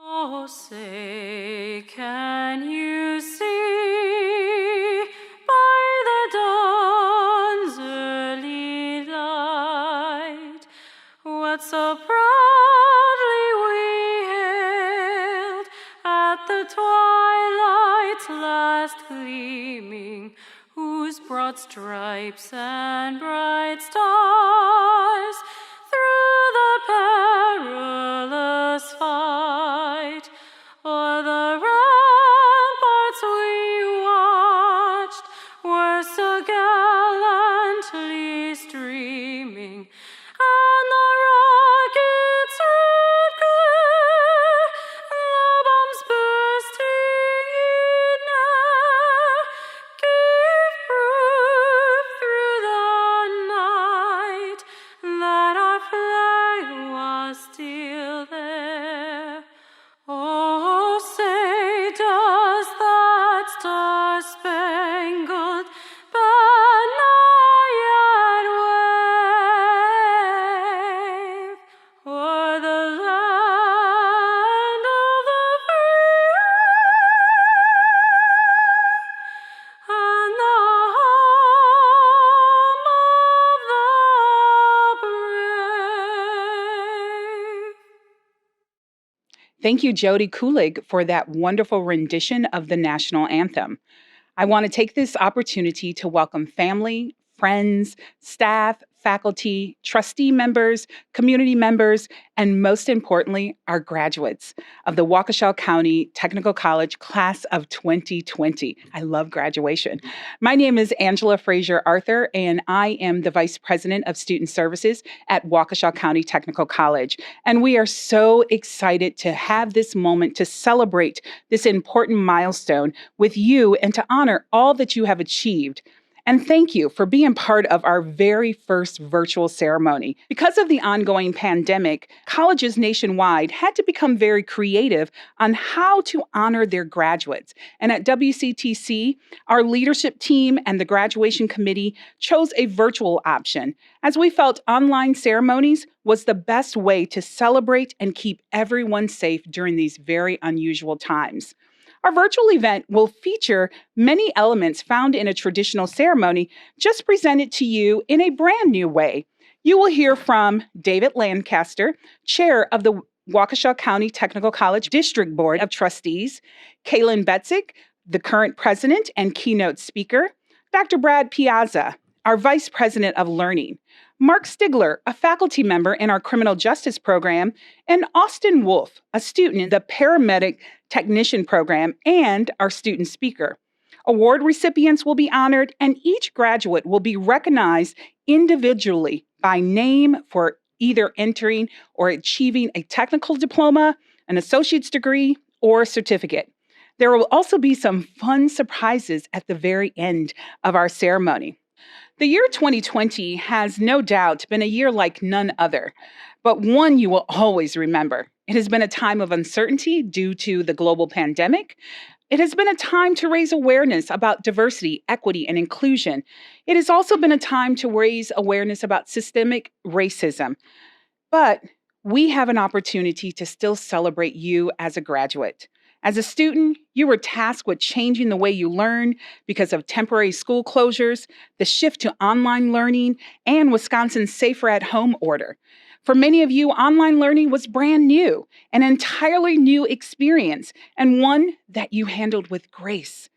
Oh, say, can you see by the dawn's early light what so proudly we hailed at the twilight's last gleaming, whose broad stripes and bright stars through the perilous fight o'er the ramparts we watched were so gallantly streaming, and the rockets' red glare, the bombs bursting in air, gave proof through the night that our flag was still there. Oh, say, does that star-spangled banner yet wave o'er the land of the free and the home of the brave? Thank you, Jody Kulig, for that wonderful rendition of the national anthem. I want to take this opportunity to welcome family, friends, staff, faculty, trustee members, community members, and most importantly, our graduates of the Waukesha County Technical College class of 2020. I love graduation. My name is Angela Frazier Arthur, and I am the Vice President of Student Services at Waukesha County Technical College. And we are so excited to have this moment to celebrate this important milestone with you and to honor all that you have achieved. And thank you for being part of our very first virtual ceremony. Because of the ongoing pandemic, colleges nationwide had to become very creative on how to honor their graduates. And at WCTC, our leadership team and the graduation committee chose a virtual option, as we felt online ceremonies was the best way to celebrate and keep everyone safe during these very unusual times. Our virtual event will feature many elements found in a traditional ceremony, just presented to you in a brand new way. You will hear from David Lancaster, chair of the Waukesha County Technical College District Board of Trustees, Kaylin Betzik, the current president and keynote speaker, Dr. Brad Piazza, our vice president of learning, Mark Stigler, a faculty member in our criminal justice program, and Austin Wolf, a student in the paramedic technician program and our student speaker. Award recipients will be honored, and each graduate will be recognized individually by name for either entering or achieving a technical diploma, an associate's degree, or a certificate. There will also be some fun surprises at the very end of our ceremony. The year 2020 has no doubt been a year like none other, but one you will always remember. It has been a time of uncertainty due to the global pandemic. It has been a time to raise awareness about diversity, equity, and inclusion. It has also been a time to raise awareness about systemic racism. But we have an opportunity to still celebrate you as a graduate. As a student, you were tasked with changing the way you learn because of temporary school closures, the shift to online learning, and Wisconsin's Safer at Home order. For many of you, online learning was brand new, an entirely new experience, and one that you handled with grace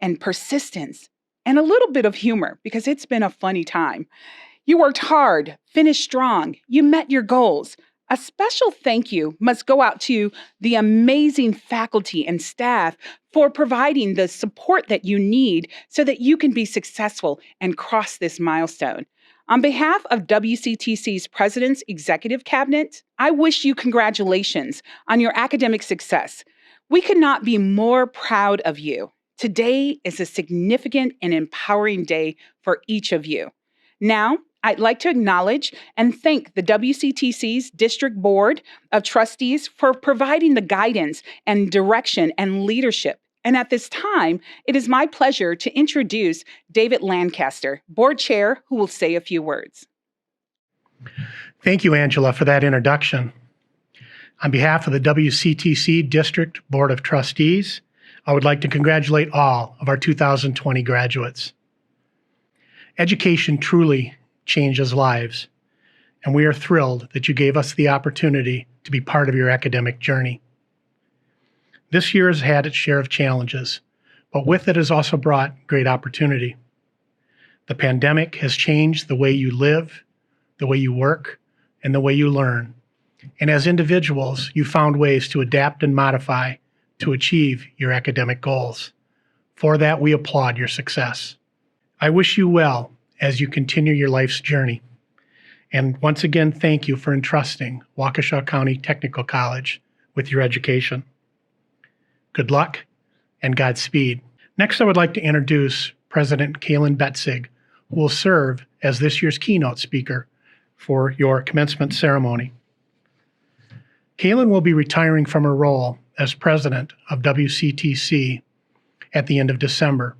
and persistence and a little bit of humor because it's been a funny time. You worked hard, finished strong, you met your goals. A special thank you must go out to the amazing faculty and staff for providing the support that you need so that you can be successful and cross this milestone. On behalf of WCTC's President's Executive Cabinet, I wish you congratulations on your academic success. We could not be more proud of you. Today is a significant and empowering day for each of you. Now, I'd like to acknowledge and thank the WCTC's District Board of Trustees for providing the guidance and direction and leadership. And at this time, it is my pleasure to introduce David Lancaster, Board Chair, who will say a few words. Thank you, Angela, for that introduction. On behalf of the WCTC District Board of Trustees, I would like to congratulate all of our 2020 graduates. Education truly changes lives, and we are thrilled that you gave us the opportunity to be part of your academic journey. This year has had its share of challenges, but with it has also brought great opportunity. The pandemic has changed the way you live, the way you work, and the way you learn. And as individuals, you found ways to adapt and modify to achieve your academic goals. For that, we applaud your success. I wish you well as you continue your life's journey. And once again, thank you for entrusting Waukesha County Technical College with your education. Good luck and Godspeed. Next, I would like to introduce President Kaylin Betzig, who will serve as this year's keynote speaker for your commencement ceremony. Kaylin will be retiring from her role as president of WCTC at the end of December,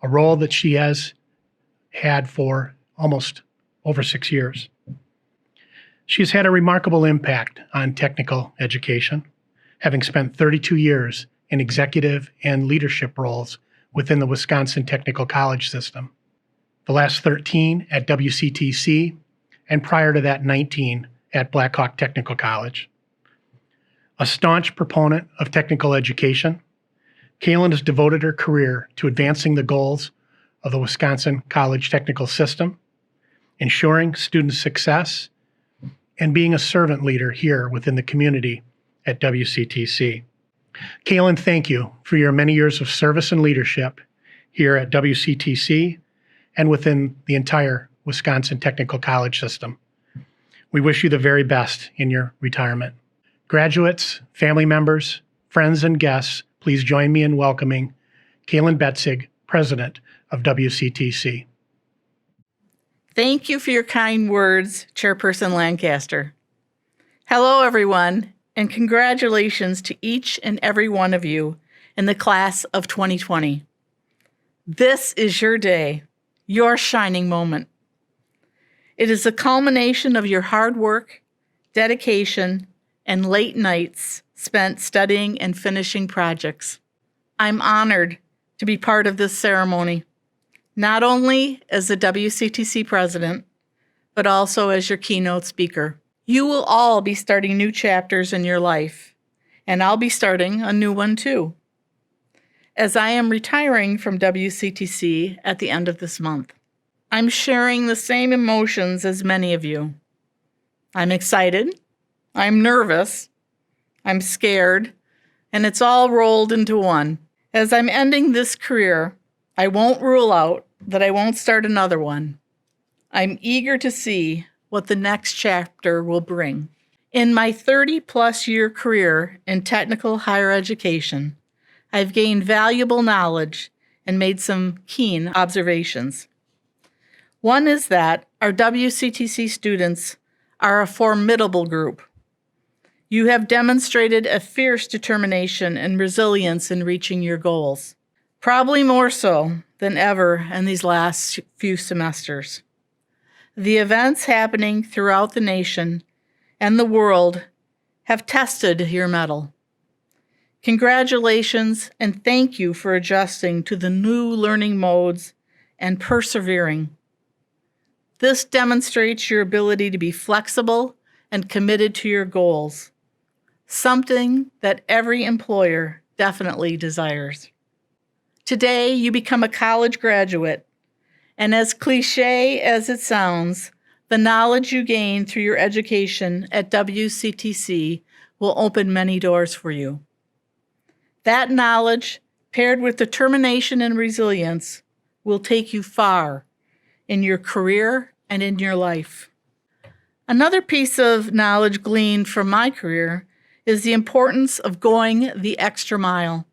a role that she has had for almost over 6 years. She has had a remarkable impact on technical education, having spent 32 years in executive and leadership roles within the Wisconsin Technical College system. The last 13 at WCTC, and prior to that 19 at Blackhawk Technical College. A staunch proponent of technical education, Kaylin has devoted her career to advancing the goals of the Wisconsin College Technical System, ensuring student success, and being a servant leader here within the community at WCTC. Kaylin, thank you for your many years of service and leadership here at WCTC and within the entire Wisconsin Technical College system. We wish you the very best in your retirement. Graduates, family members, friends, and guests, please join me in welcoming Kaylin Betzig, President of WCTC. Thank you for your kind words, Chairperson Lancaster. Hello, everyone, and congratulations to each and every one of you in the class of 2020. This is your day, your shining moment. It is the culmination of your hard work, dedication, and late nights spent studying and finishing projects. I'm honored to be part of this ceremony, not only as the WCTC president, but also as your keynote speaker. You will all be starting new chapters in your life, and I'll be starting a new one too, as I am retiring from WCTC at the end of this month. I'm sharing the same emotions as many of you. I'm excited, I'm nervous, I'm scared, and it's all rolled into one. As I'm ending this career, I won't rule out that I won't start another one. I'm eager to see what the next chapter will bring. In my 30-plus year career in technical higher education, I've gained valuable knowledge and made some keen observations. One is that our WCTC students are a formidable group. You have demonstrated a fierce determination and resilience in reaching your goals, probably more so than ever in these last few semesters. The events happening throughout the nation and the world have tested your mettle. Congratulations and thank you for adjusting to the new learning modes and persevering. This demonstrates your ability to be flexible and committed to your goals, something that every employer definitely desires. Today, you become a college graduate, and as cliche as it sounds, the knowledge you gain through your education at WCTC will open many doors for you. That knowledge, paired with determination and resilience, will take you far in your career and in your life. Another piece of knowledge gleaned from my career is the importance of going the extra mile.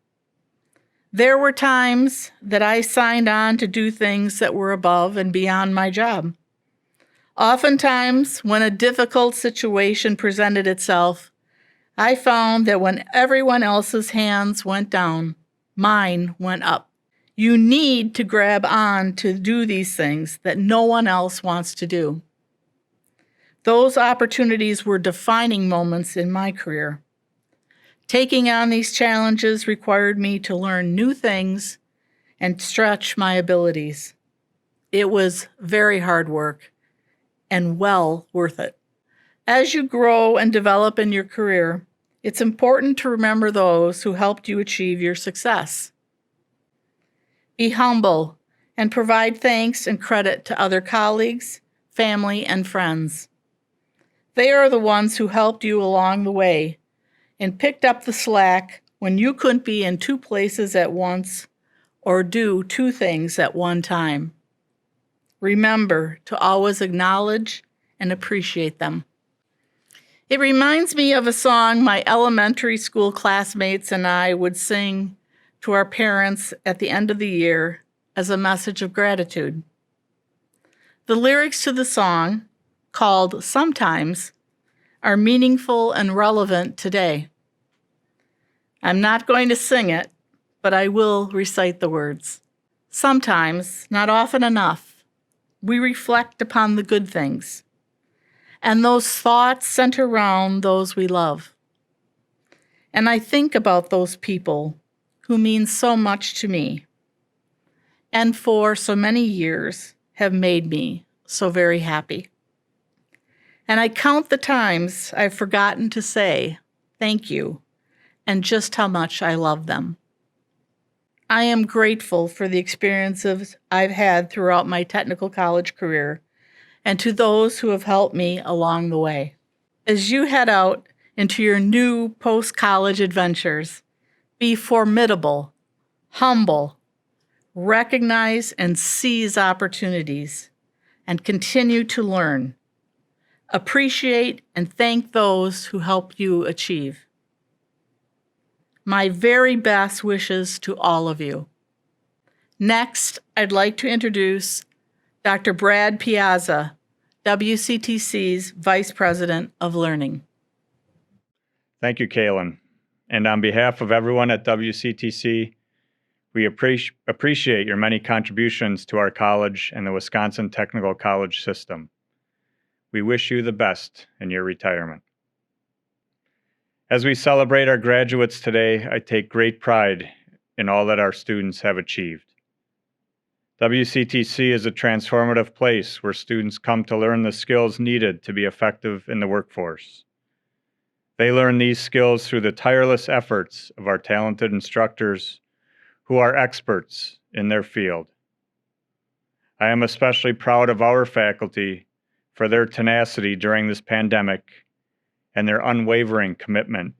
There were times that I signed on to do things that were above and beyond my job. Oftentimes, when a difficult situation presented itself, I found that when everyone else's hands went down, mine went up. You need to grab on to do these things that no one else wants to do. Those opportunities were defining moments in my career. Taking on these challenges required me to learn new things and stretch my abilities. It was very hard work and well worth it. As you grow and develop in your career, it's important to remember those who helped you achieve your success. Be humble and provide thanks and credit to other colleagues, family, and friends. They are the ones who helped you along the way and picked up the slack when you couldn't be in two places at once or do two things at one time. Remember to always acknowledge and appreciate them. It reminds me of a song my elementary school classmates and I would sing to our parents at the end of the year as a message of gratitude. The lyrics to the song, called Sometimes, are meaningful and relevant today. I'm not going to sing it, but I will recite the words. Sometimes, not often enough, we reflect upon the good things, and those thoughts center around those we love. And I think about those people who mean so much to me, and for so many years have made me so very happy. And I count the times I've forgotten to say thank you and just how much I love them. I am grateful for the experiences I've had throughout my technical college career and to those who have helped me along the way. As you head out into your new post-college adventures, be formidable, humble, recognize and seize opportunities, and continue to learn. Appreciate and thank those who helped you achieve. My very best wishes to all of you. Next, I'd like to introduce Dr. Brad Piazza, WCTC's Vice President of Learning. Thank you, Kaylin. And on behalf of everyone at WCTC, we appreciate your many contributions to our college and the Wisconsin Technical College system. We wish you the best in your retirement. As we celebrate our graduates today, I take great pride in all that our students have achieved. WCTC is a transformative place where students come to learn the skills needed to be effective in the workforce. They learn these skills through the tireless efforts of our talented instructors who are experts in their field. I am especially proud of our faculty for their tenacity during this pandemic and their unwavering commitment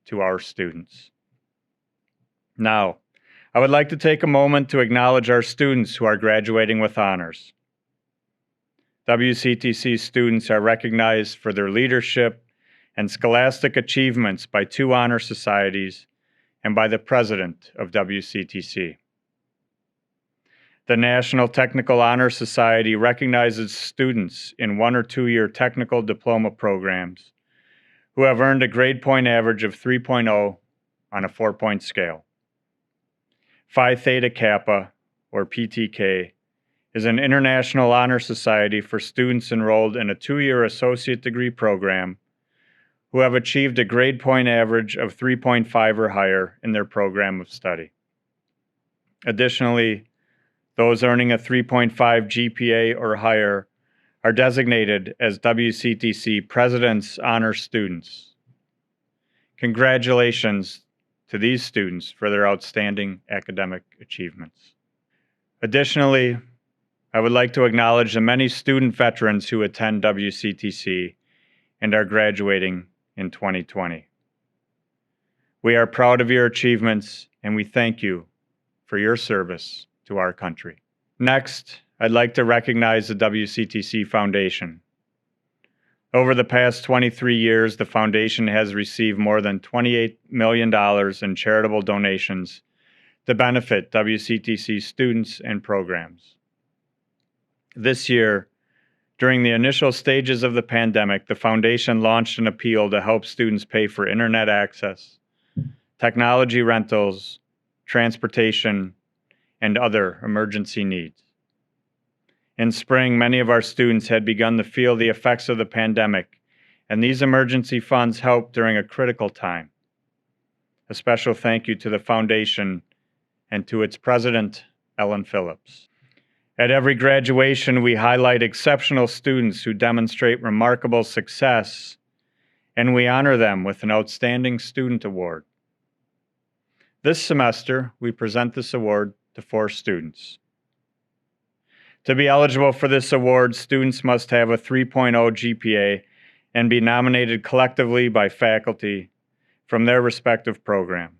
to our students. Now, I would like to take a moment to acknowledge our students who are graduating with honors. WCTC students are recognized for their leadership and scholastic achievements by 2 honor societies and by the president of WCTC. The National Technical Honor Society recognizes students in 1 or 2 year technical diploma programs who have earned a grade point average of 3.0 on a 4-point scale. Phi Theta Kappa, or PTK, is an international honor society for students enrolled in a 2-year associate degree program who have achieved a grade point average of 3.5 or higher in their program of study. Additionally, those earning a 3.5 GPA or higher are designated as WCTC President's Honor Students. Congratulations to these students for their outstanding academic achievements. Additionally, I would like to acknowledge the many student veterans who attend WCTC and are graduating in 2020. We are proud of your achievements and we thank you for your service to our country. Next, I'd like to recognize the WCTC Foundation. Over the past 23 years, the foundation has received more than $28 million in charitable donations to benefit WCTC students and programs. This year, during the initial stages of the pandemic, the foundation launched an appeal to help students pay for internet access, technology rentals, transportation, and other emergency needs. In spring, many of our students had begun to feel the effects of the pandemic, and these emergency funds helped during a critical time. A special thank you to the foundation and to its president, Ellen Phillips. At every graduation, we highlight exceptional students who demonstrate remarkable success, and we honor them with an Outstanding Student Award. This semester, we present this award to 4 students. To be eligible for this award, students must have a 3.0 GPA and be nominated collectively by faculty from their respective program.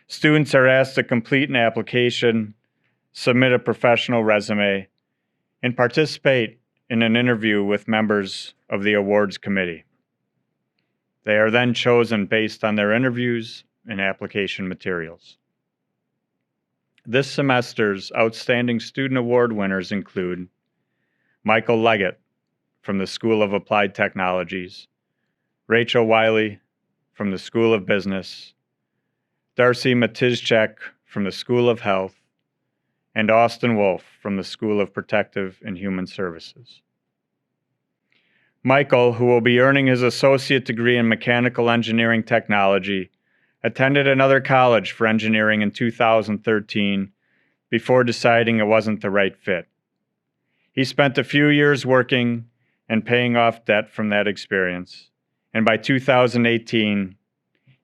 Students are asked to complete an application, submit a professional resume, and participate in an interview with members of the awards committee. They are then chosen based on their interviews and application materials. This semester's Outstanding Student Award winners include Michael Leggett from the School of Applied Technologies, Rachel Wiley from the School of Business, Darcy Matizchek from the School of Health, and Austin Wolf from the School of Protective and Human Services. Michael, who will be earning his associate degree in mechanical engineering technology, attended another college for engineering in 2013 before deciding it wasn't the right fit. He spent a few years working and paying off debt from that experience, and by 2018,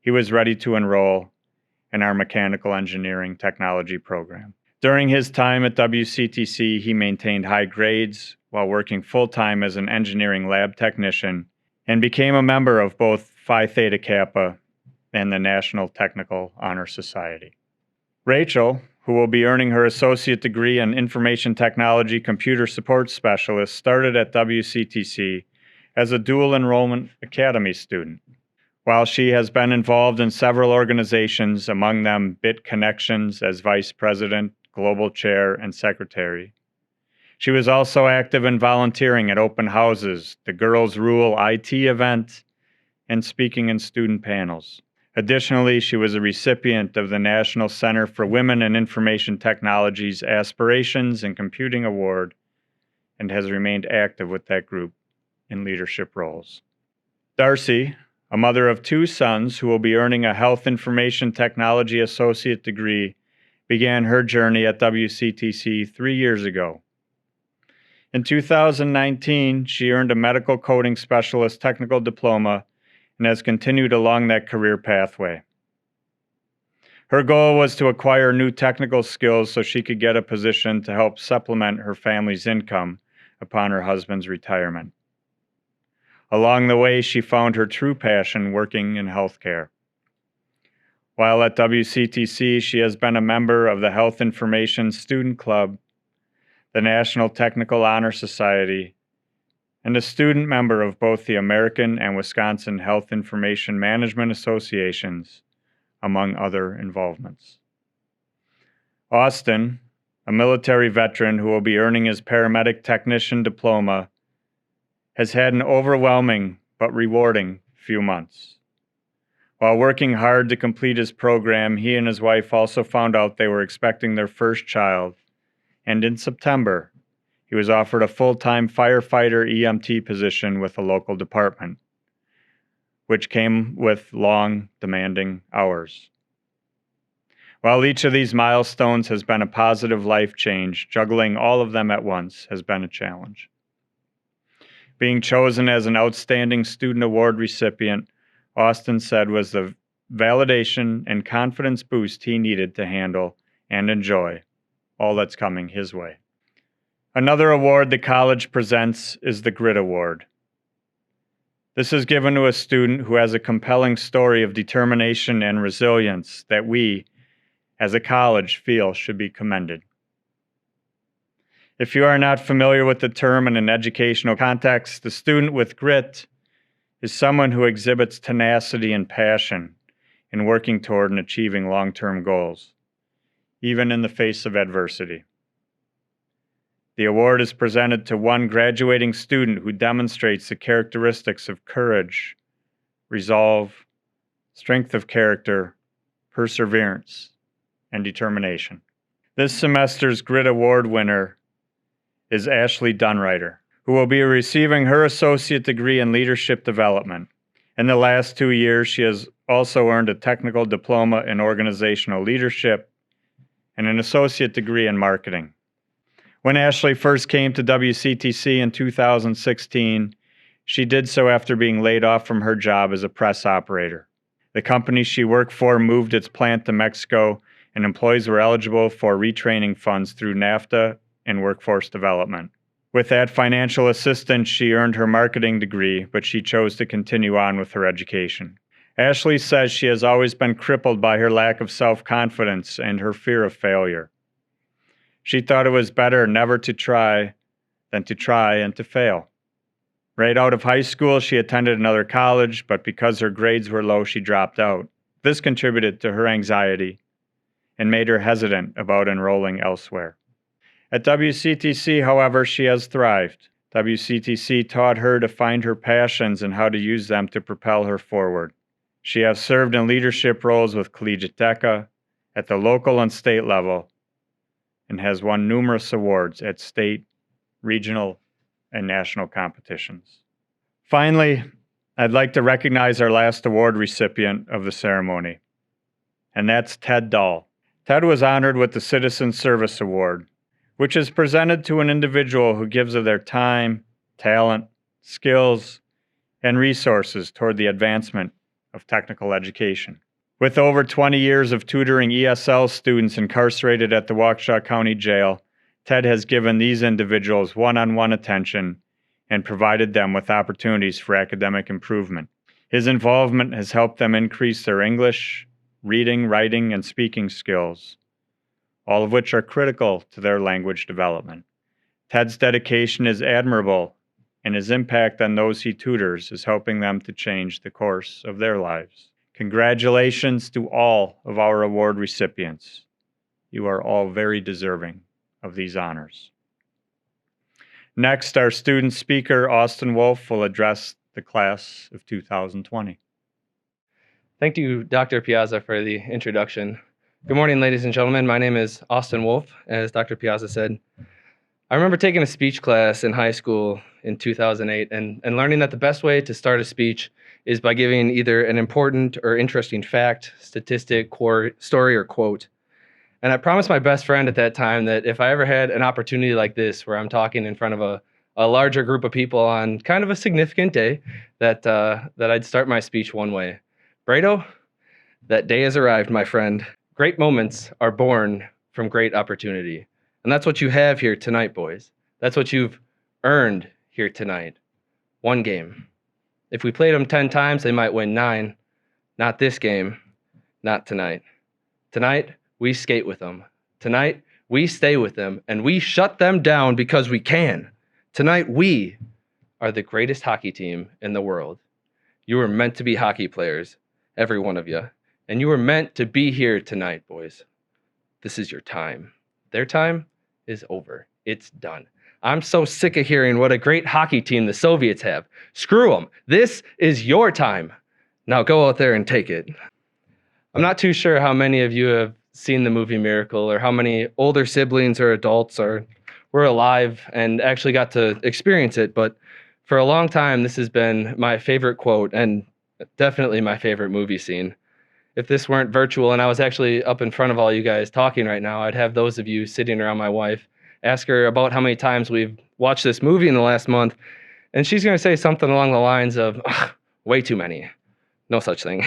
he was ready to enroll in our mechanical engineering technology program. During his time at WCTC, he maintained high grades while working full-time as an engineering lab technician and became a member of both Phi Theta Kappa and the National Technical Honor Society. Rachel, who will be earning her associate degree in information technology computer support specialist, started at WCTC as a dual enrollment academy student. While she has been involved in several organizations, among them Bit Connections as vice president, global chair, and secretary, she was also active in volunteering at open houses, the Girls Rule IT event, and speaking in student panels. Additionally, she was a recipient of the National Center for Women in Information Technology's Aspirations in Computing Award and has remained active with that group in leadership roles. Darcy, a mother of 2 sons who will be earning a Health Information Technology Associate degree, began her journey at WCTC 3 years ago. In 2019, she earned a Medical Coding Specialist Technical Diploma and has continued along that career pathway. Her goal was to acquire new technical skills so she could get a position to help supplement her family's income upon her husband's retirement. Along the way, she found her true passion working in healthcare. While at WCTC, she has been a member of the Health Information Student Club, the National Technical Honor Society, and a student member of both the American and Wisconsin Health Information Management Associations, among other involvements. Austin, a military veteran who will be earning his paramedic technician diploma, has had an overwhelming but rewarding few months. While working hard to complete his program, he and his wife also found out they were expecting their first child, and in September, he was offered a full-time firefighter EMT position with a local department, which came with long, demanding hours. While each of these milestones has been a positive life change, juggling all of them at once has been a challenge. Being chosen as an Outstanding Student Award recipient, Austin said was the validation and confidence boost he needed to handle and enjoy all that's coming his way. Another award the college presents is the Grit Award. This is given to a student who has a compelling story of determination and resilience that we, as a college, feel should be commended. If you are not familiar with the term in an educational context, the student with grit is someone who exhibits tenacity and passion in working toward and achieving long-term goals, even in the face of adversity. The award is presented to one graduating student who demonstrates the characteristics of courage, resolve, strength of character, perseverance, and determination. This semester's Grit Award winner is Ashley Dunreiter, who will be receiving her associate degree in leadership development. In the last 2 years, she has also earned a technical diploma in organizational leadership and an associate degree in marketing. When Ashley first came to WCTC in 2016, she did so after being laid off from her job as a press operator. The company she worked for moved its plant to Mexico, and employees were eligible for retraining funds through NAFTA and workforce development. With that financial assistance, she earned her marketing degree, but she chose to continue on with her education. Ashley says she has always been crippled by her lack of self-confidence and her fear of failure. She thought it was better never to try than to try and to fail. Right out of high school, she attended another college, but because her grades were low, she dropped out. This contributed to her anxiety and made her hesitant about enrolling elsewhere. At WCTC, however, she has thrived. WCTC taught her to find her passions and how to use them to propel her forward. She has served in leadership roles with Collegiate DECA at the local and state level and has won numerous awards at state, regional, and national competitions. Finally, I'd like to recognize our last award recipient of the ceremony, and that's Ted Dahl. Ted was honored with the Citizen Service Award, which is presented to an individual who gives of their time, talent, skills, and resources toward the advancement of technical education. With over 20 years of tutoring ESL students incarcerated at the Waukesha County Jail, Ted has given these individuals one-on-one attention and provided them with opportunities for academic improvement. His involvement has helped them increase their English, reading, writing, and speaking skills, all of which are critical to their language development. Ted's dedication is admirable, and his impact on those he tutors is helping them to change the course of their lives. Congratulations to all of our award recipients. You are all very deserving of these honors. Next, our student speaker, Austin Wolf, will address the class of 2020. Thank you, Dr. Piazza, for the introduction. Good morning, ladies and gentlemen. My name is Austin Wolf, as Dr. Piazza said. I remember taking a speech class in high school in 2008 and learning that the best way to start a speech is by giving either an important or interesting fact, statistic, story, or quote. And I promised my best friend at that time that if I ever had an opportunity like this, where I'm talking in front of a larger group of people on kind of a significant day, that I'd start my speech one way. Brado, that day has arrived, my friend. Great moments are born from great opportunity. And that's what you have here tonight, boys. That's what you've earned here tonight. One game. If we played them 10 times, they might win 9. Not this game. Not tonight. Tonight, we skate with them. Tonight, we stay with them, and we shut them down because we can. Tonight, we are the greatest hockey team in the world. You were meant to be hockey players, every one of you. And you were meant to be here tonight, boys. This is your time. Their time is over. It's done. I'm so sick of hearing what a great hockey team the Soviets have. Screw them. This is your time. Now go out there and take it. I'm not too sure how many of you have seen the movie Miracle, or how many older siblings or adults were alive and actually got to experience it, but for a long time, this has been my favorite quote and definitely my favorite movie scene. If this weren't virtual and I was actually up in front of all you guys talking right now, I'd have those of you sitting around my wife ask her about how many times we've watched this movie in the last month, and she's going to say something along the lines of, way too many. No such thing.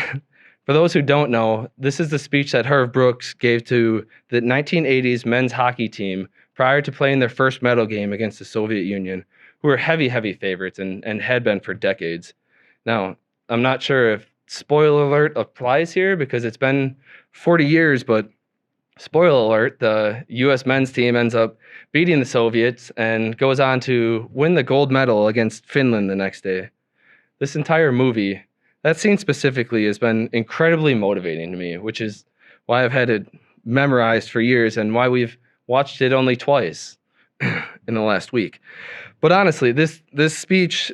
For those who don't know, this is the speech that Herb Brooks gave to the 1980s men's hockey team prior to playing their first medal game against the Soviet Union, who were heavy, heavy favorites and had been for decades. Now, I'm not sure if spoiler alert applies here because it's been 40 years, but spoiler alert, the U.S. men's team ends up beating the Soviets and goes on to win the gold medal against Finland the next day. This entire movie, that scene specifically, has been incredibly motivating to me, which is why I've had it memorized for years and why we've watched it only twice in the last week. But honestly, this speech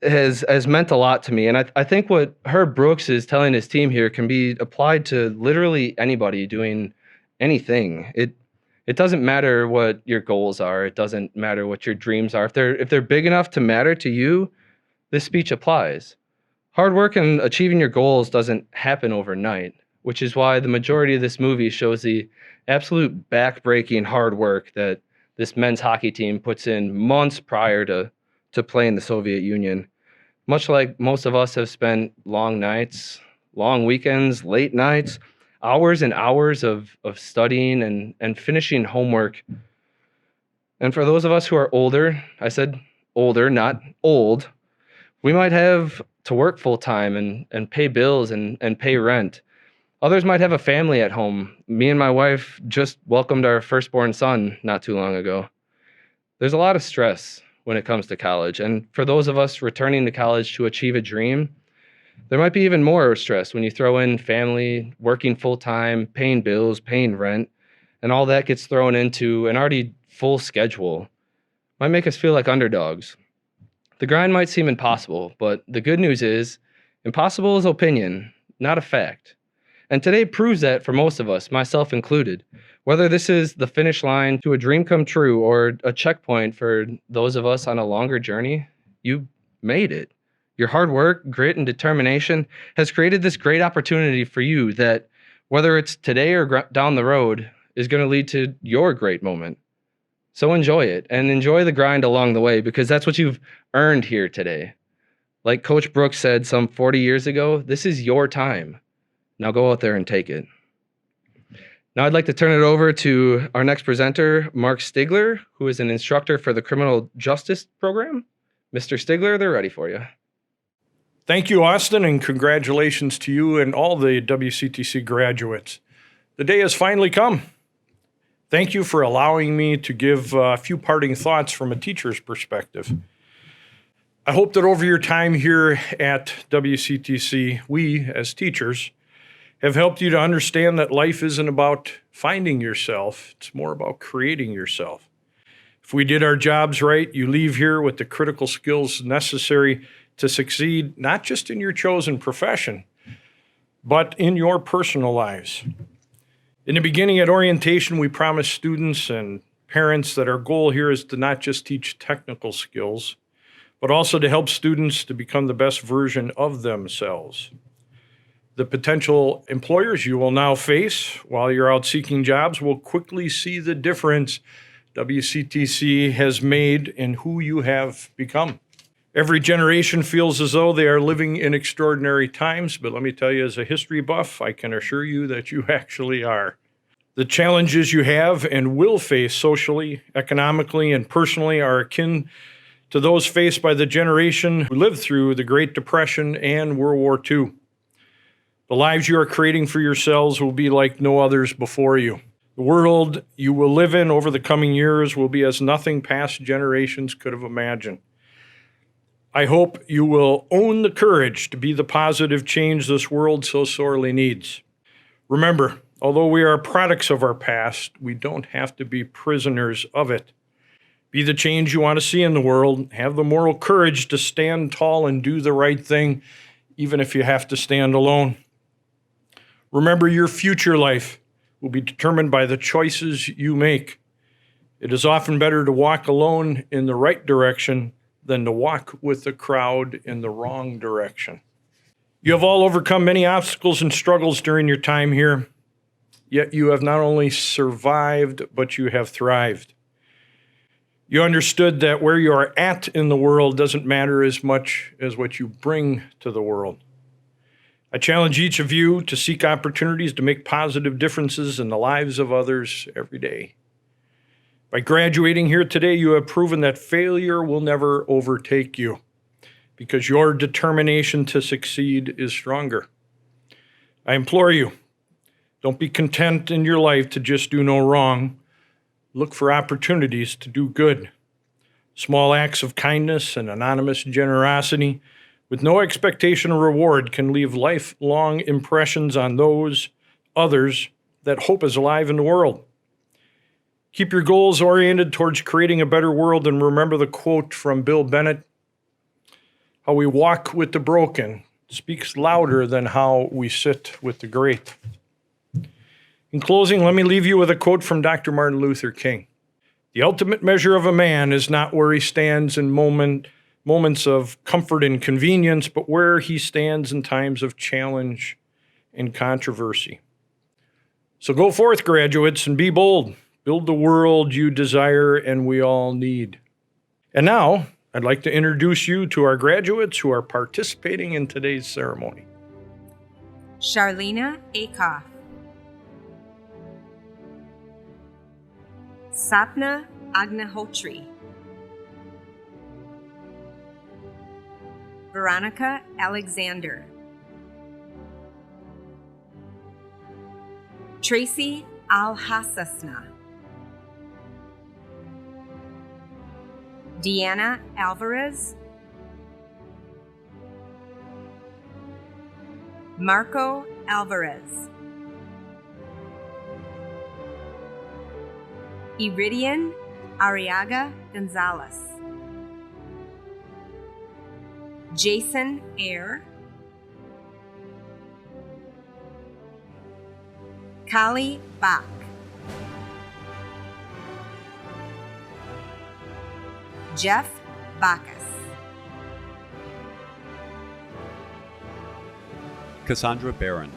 has meant a lot to me. And I think what Herb Brooks is telling his team here can be applied to literally anybody doing anything. It doesn't matter what your goals are. It doesn't matter what your dreams are. If they're big enough to matter to you, this speech applies. Hard work and achieving your goals doesn't happen overnight, which is why the majority of this movie shows the absolute back-breaking hard work that this men's hockey team puts in months prior to playing the Soviet Union. Much like most of us have spent long nights, long weekends, late nights, hours and hours of studying and finishing homework. And for those of us who are older, I said older, not old, we might have to work full time and pay bills and pay rent. Others might have a family at home. Me and my wife just welcomed our firstborn son not too long ago. There's a lot of stress when it comes to college. And for those of us returning to college to achieve a dream, there might be even more stress when you throw in family, working full time, paying bills, paying rent, and all that gets thrown into an already full schedule. Might make us feel like underdogs. The grind might seem impossible, but the good news is impossible is opinion, not a fact. And today proves that for most of us, myself included. Whether this is the finish line to a dream come true or a checkpoint for those of us on a longer journey, you made it. Your hard work, grit, and determination has created this great opportunity for you that, whether it's today or down the road, is going to lead to your great moment. So enjoy it, and enjoy the grind along the way, because that's what you've earned here today. Like Coach Brooks said some 40 years ago, this is your time. Now go out there and take it. Now I'd like to turn it over to our next presenter, Mark Stigler, who is an instructor for the Criminal Justice Program. Mr. Stigler, they're ready for you. Thank you, Austin, and congratulations to you and all the WCTC graduates. The day has finally come. Thank you for allowing me to give a few parting thoughts from a teacher's perspective. I hope that over your time here at WCTC, we, as teachers, have helped you to understand that life isn't about finding yourself, it's more about creating yourself. If we did our jobs right, you leave here with the critical skills necessary to succeed, not just in your chosen profession, but in your personal lives. In the beginning at orientation, we promised students and parents that our goal here is to not just teach technical skills, but also to help students to become the best version of themselves. The potential employers you will now face while you're out seeking jobs will quickly see the difference WCTC has made in who you have become. Every generation feels as though they are living in extraordinary times, but let me tell you, as a history buff, I can assure you that you actually are. The challenges you have and will face socially, economically, and personally are akin to those faced by the generation who lived through the Great Depression and World War II. The lives you are creating for yourselves will be like no others before you. The world you will live in over the coming years will be as nothing past generations could have imagined. I hope you will own the courage to be the positive change this world so sorely needs. Remember, although we are products of our past, we don't have to be prisoners of it. Be the change you want to see in the world. Have the moral courage to stand tall and do the right thing, even if you have to stand alone. Remember, your future life will be determined by the choices you make. It is often better to walk alone in the right direction than to walk with the crowd in the wrong direction. You have all overcome many obstacles and struggles during your time here, yet you have not only survived, but you have thrived. You understood that where you are at in the world doesn't matter as much as what you bring to the world. I challenge each of you to seek opportunities to make positive differences in the lives of others every day. By graduating here today, you have proven that failure will never overtake you because your determination to succeed is stronger. I implore you, don't be content in your life to just do no wrong. Look for opportunities to do good. Small acts of kindness and anonymous generosity with no expectation of reward can leave lifelong impressions on those others that hope is alive in the world. Keep your goals oriented towards creating a better world, and remember the quote from Bill Bennett, "How we walk with the broken speaks louder than how we sit with the great." In closing, let me leave you with a quote from Dr. Martin Luther King. "The ultimate measure of a man is not where he stands in moments of comfort and convenience, but where he stands in times of challenge and controversy. So go forth, graduates, and be bold. Build the world you desire and we all need. And now, I'd like to introduce you to our graduates who are participating in today's ceremony. Charlena Akoff, Sapna Agnihotri, Veronica Alexander, Tracy Alhassasna, Deanna Alvarez, Marco Alvarez, Iridian Arriaga Gonzalez, Jason Eyre, Kali Bach, Jeff Bacchus, Cassandra Barron,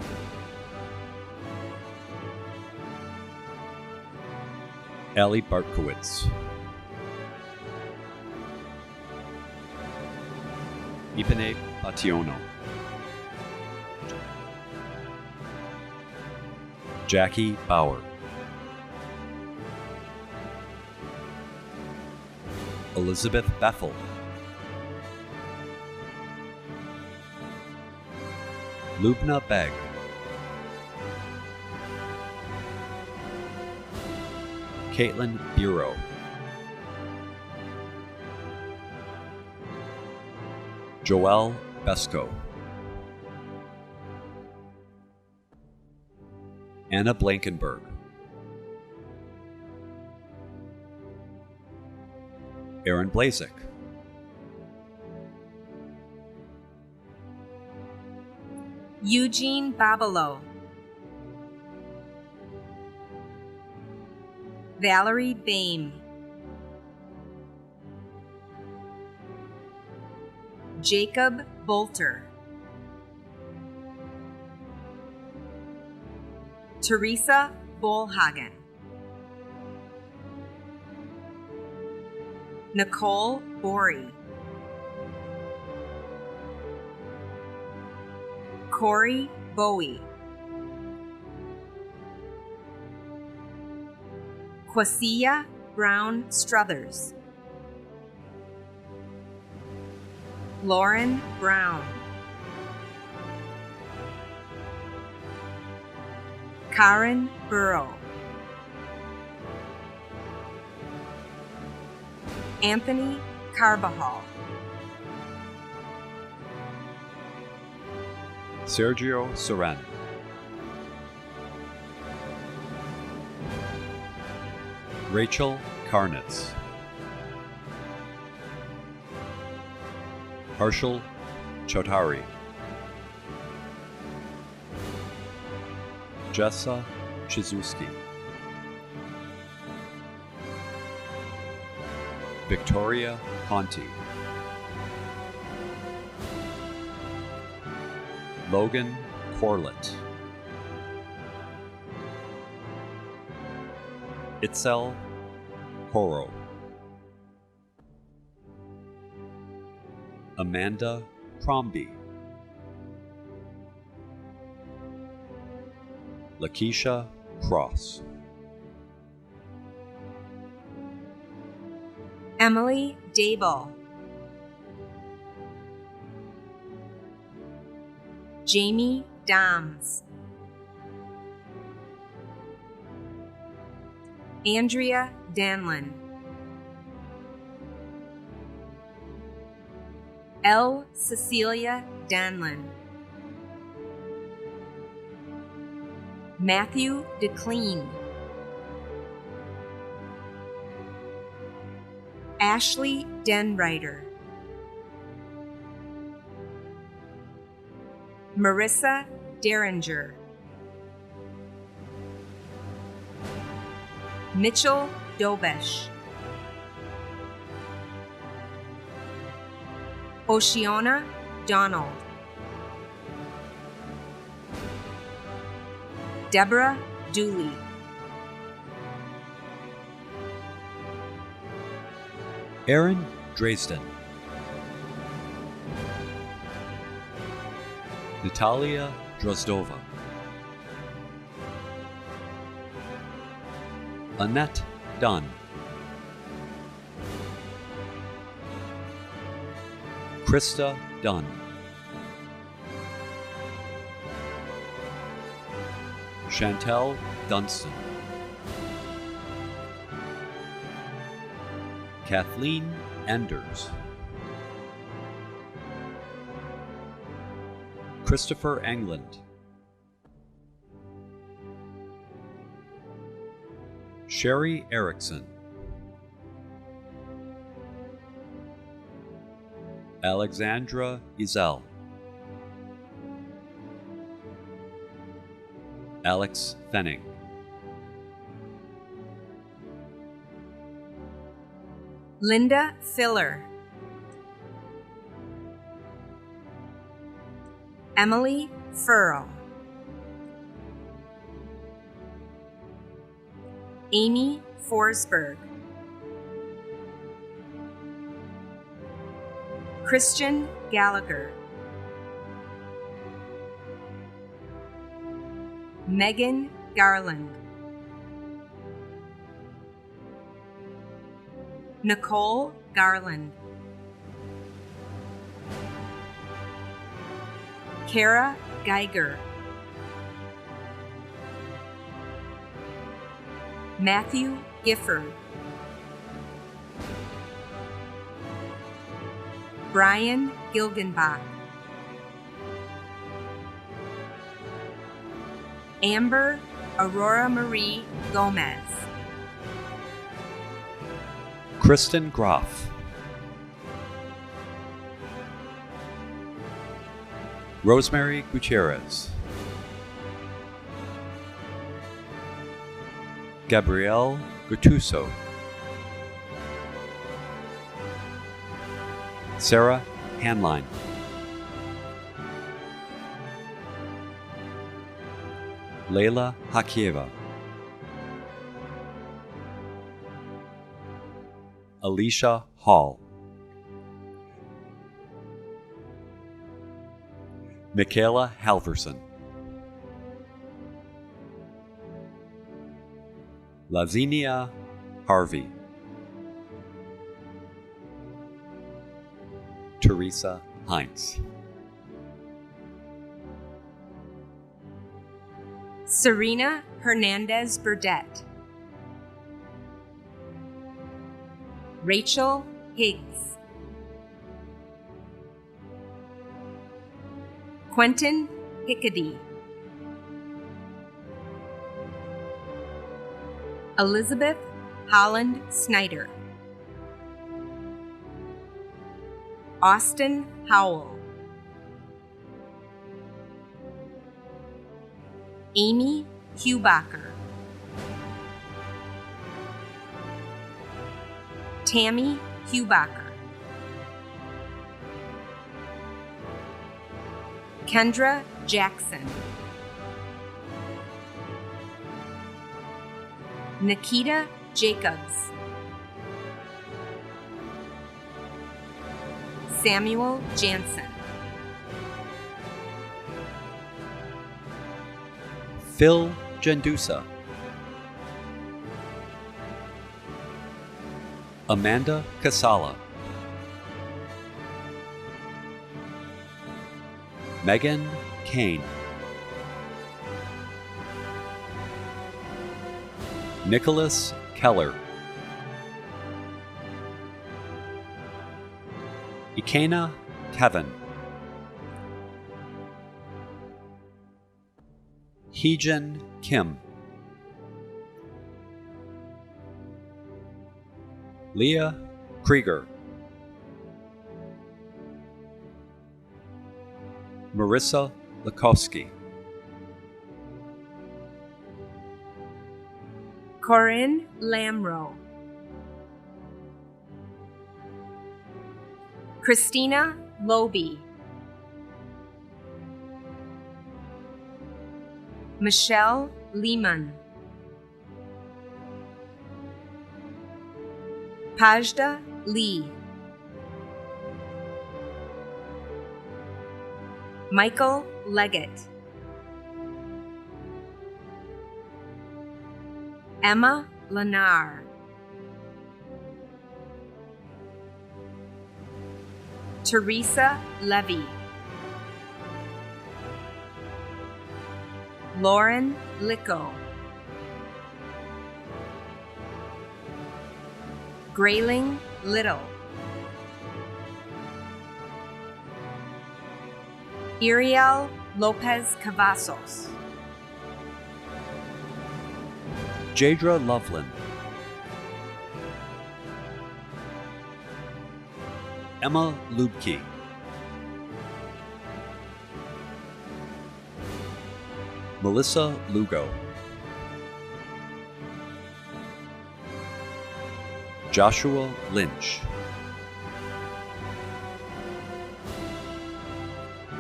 Ali Bartkowitz, Ipene Bationo, Jackie Bauer, Elizabeth Bethel, Lubna Beg, Caitlin Bureau, Joelle Besco, Anna Blankenberg, Aaron Blazek, Eugene Babalo, Valerie Bain, Jacob Bolter, Teresa Bolhagen, Nicole Borey, Corey Bowie, Kwasia Brown Struthers, Lauren Brown, Karen Burrow, Anthony Carbajal, Sergio Soren, Rachel Karnitz, Harshal Chaudhary, Jessa Chizuski, Victoria Conti, Logan Corlett, Itzel Horo, Amanda Crombie, Lakeisha Cross, Emily Dable, Jamie Dahms, Andrea Danlin, L. Cecilia Danlin, Matthew DeClean, Ashley Denreiter, Marissa Derringer, Mitchell Dobesh, Oceana Donald, Deborah Dooley, Aaron Dresden, Natalia Drozdova, Annette Dunn, Krista Dunn, Chantel Dunstan, Kathleen Enders, Christopher England, Sherry Erickson, Alexandra Ezel, Alex Fenning, Linda Filler, Emily Furrow, Amy Forsberg, Christian Gallagher, Megan Garland, Nicole Garland, Kara Geiger, Matthew Gifford, Brian Gilgenbach, Amber Aurora Marie Gomez, Kristen Groff, Rosemary Gutierrez, Gabrielle Gattuso, Sarah Hanline, Leila Hakieva, Alicia Hall, Michaela Halverson, Lavinia Harvey, Teresa Heinz, Serena Hernandez Burdette, Rachel Higgs, Quentin Hickady, Elizabeth Holland Snyder, Austin Howell, Amy Hubacher, Tammy Hubacher, Kendra Jackson, Nikita Jacobs, Samuel Jansen, Phil Gendusa, Amanda Casala, Megan Kane, Nicholas Keller, Ikena Kevin, Heejin Kim, Leah Krieger, Marissa Lakowski, Corinne Lamro, Christina Loby, Michelle Lehman, Pajda Lee, Michael Leggett, Emma Lenar, Teresa Levy, Lauren Licko, Grayling Little, Iriel Lopez Cavazos, Jadra Loveland, Emma Lubke, Melissa Lugo, Joshua Lynch,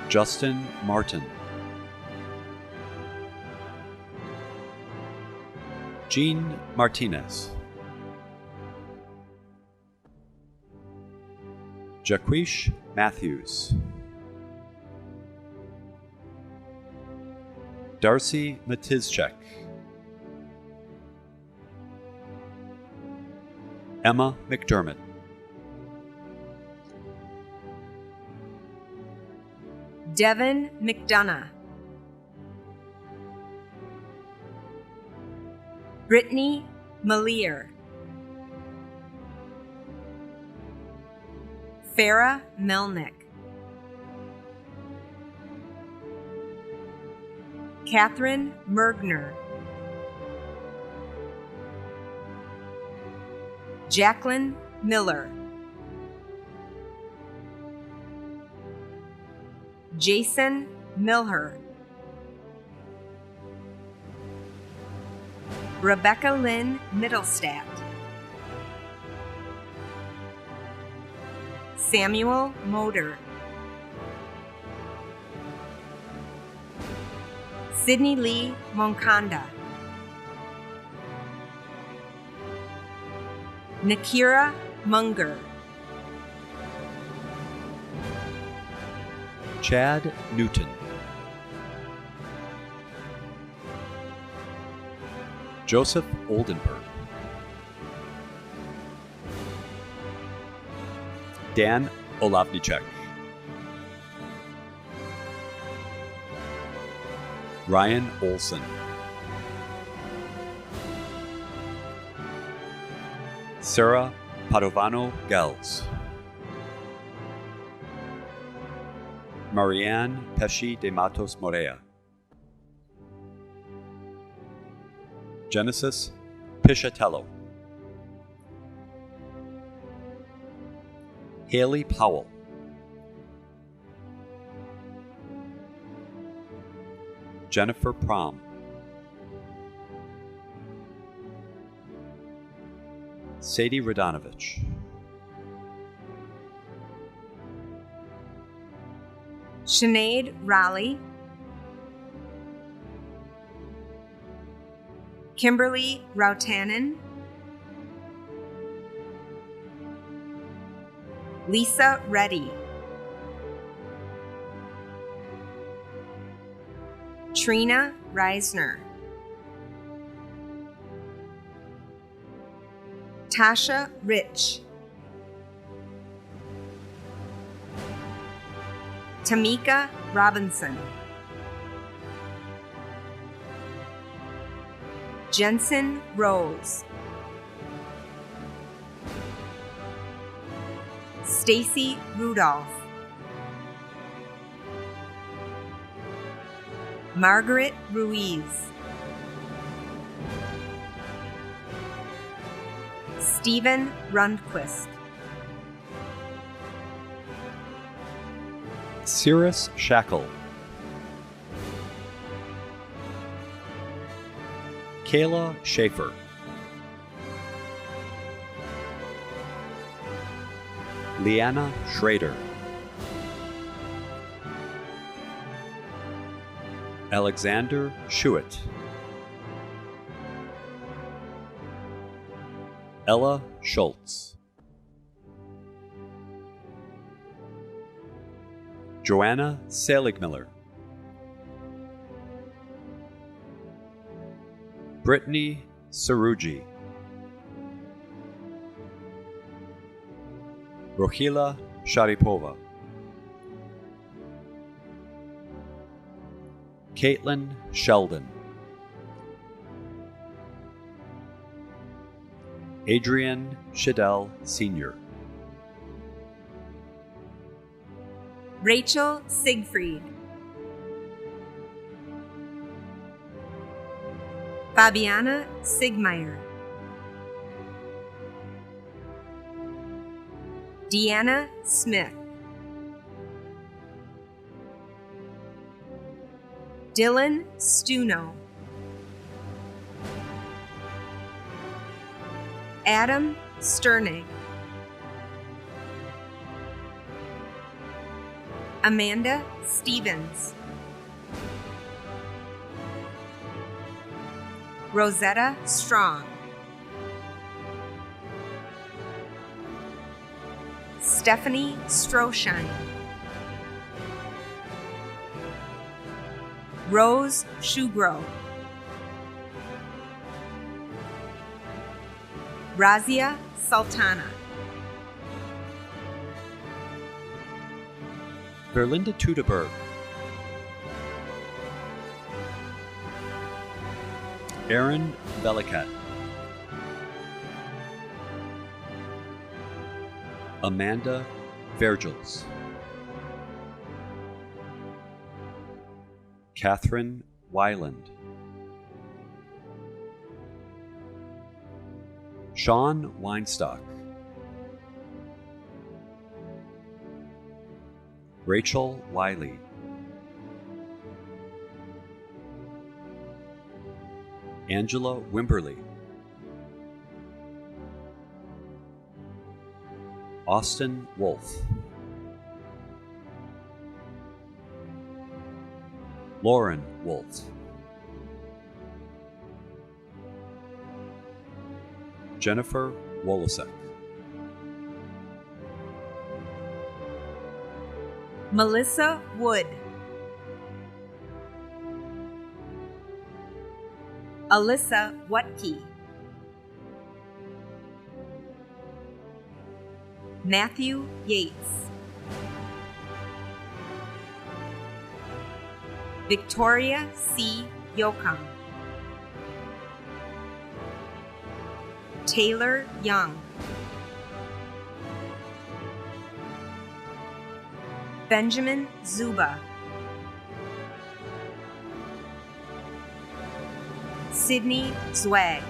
Justin Martin, Jean Martinez, Jaquish Matthews, Darcy Matizchek, Emma McDermott, Devin McDonough, Brittany Malier, Farah Melnick, Catherine Mergner, Jacqueline Miller, Jason Milher, Rebecca Lynn Middlestadt, Samuel Moder, Sydney Lee Monconda, Nakira Munger, Chad Newton, Joseph Oldenburg, Dan Olavnicek, Ryan Olson, Sarah Padovano Gels, Marianne Pesci de Matos Morea, Genesis Piscatello, Haley Powell, Jennifer Prom, Sadie Radonovich, Sinead Raleigh, Kimberly Rautanen, Lisa Reddy, Trina Reisner, Tasha Rich, Tamika Robinson, Jensen Rose, Stacy Rudolph, Margaret Ruiz, Stephen Rundquist, Cirrus Shackle, Kayla Schaefer, Leanna Schrader, Alexander Schuett, Ella Schultz, Joanna Saligmiller, Brittany Saruji, Rohila Sharipova, Caitlin Sheldon, Adrian Shadell Sr., Rachel Siegfried, Fabiana Sigmeyer, Deanna Smith, Dylan Stuno, Adam Sternig, Amanda Stevens, Rosetta Strong, Stephanie Stroshine, Rose Shugro, Razia Sultana, Verlinda Tudeberg, Aaron Velikat, Amanda Vergils, Catherine Weiland, Sean Weinstock, Rachel Wiley, Angela Wimberly, Austin Wolf, Lauren Wolf, Jennifer Wolasek, Melissa Wood, Alyssa Wutke, Matthew Yates, Victoria C. Yocum, Taylor Young, Benjamin Zuba, Sydney Zwag,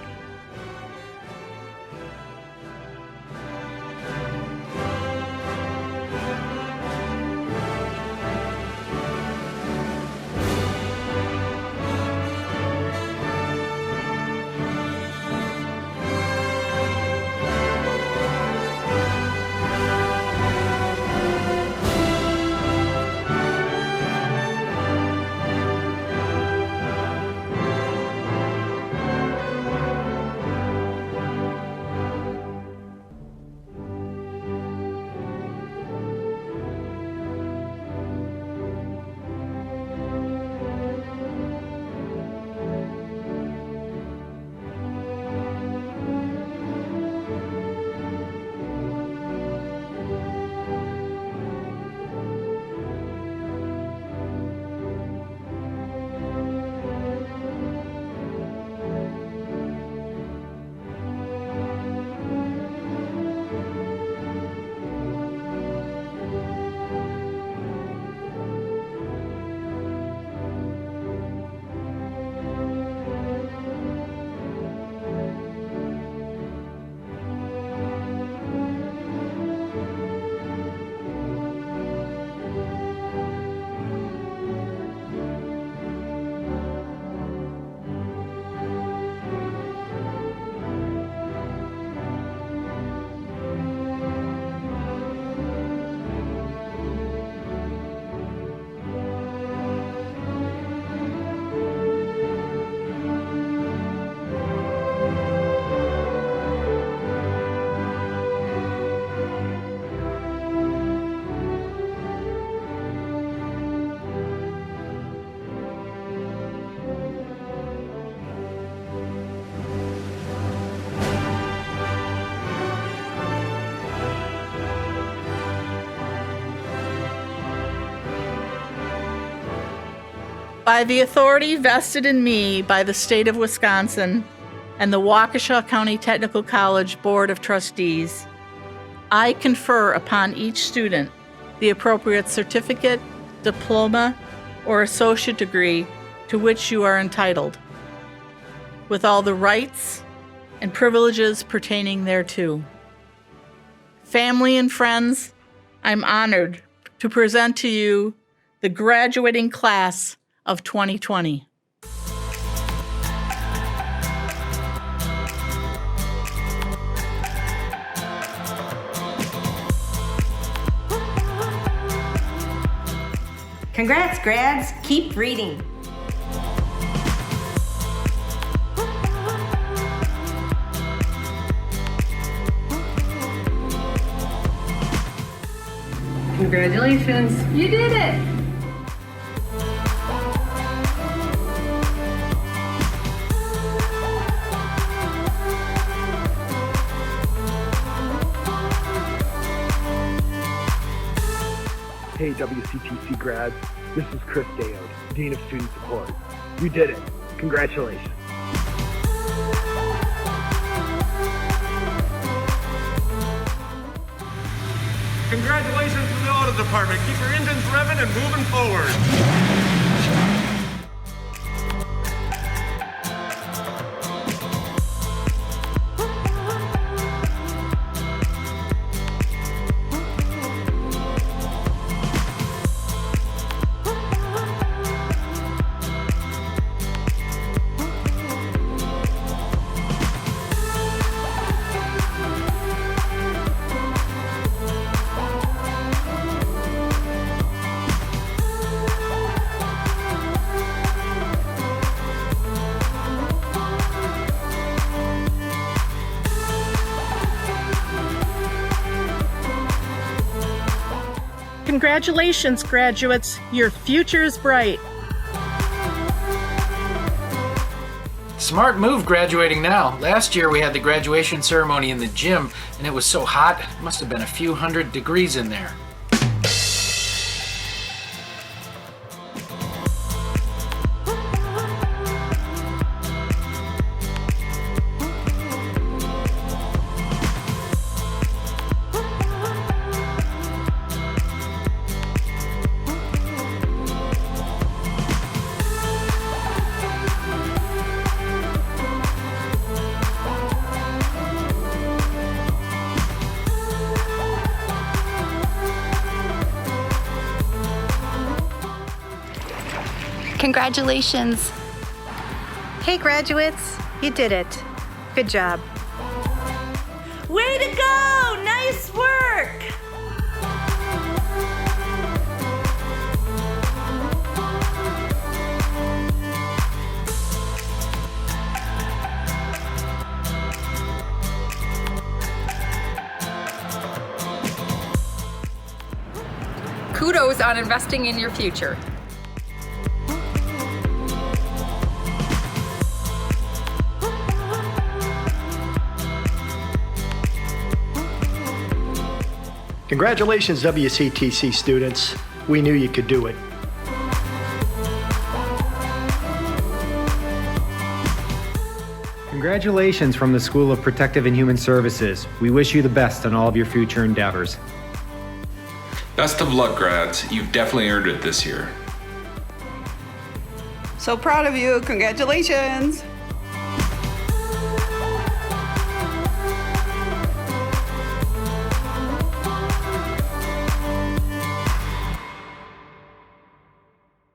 By the authority vested in me by the state of Wisconsin and the Waukesha County Technical College Board of Trustees, I confer upon each student the appropriate certificate, diploma, or associate degree to which you are entitled, with all the rights and privileges pertaining thereto. Family and friends, I'm honored to present to you the graduating class of 2020. Congrats, grads. Keep reading. Congratulations, you did it! Hey WCTC grads, this is Chris Dayode, Dean of Student Support. You did it. Congratulations. Congratulations to the audit department. Keep your engines revving and moving forward. Congratulations, graduates. Your future is bright. Smart move graduating now. Last year we had the graduation ceremony in the gym and it was so hot, it must have been a few 100 degrees in there. Congratulations. Hey, graduates, you did it. Good job. Way to go! Nice work! Kudos on investing in your future. Congratulations, WCTC students. We knew you could do it. Congratulations from the School of Protective and Human Services. We wish you the best on all of your future endeavors. Best of luck, grads. You've definitely earned it this year. So proud of you. Congratulations.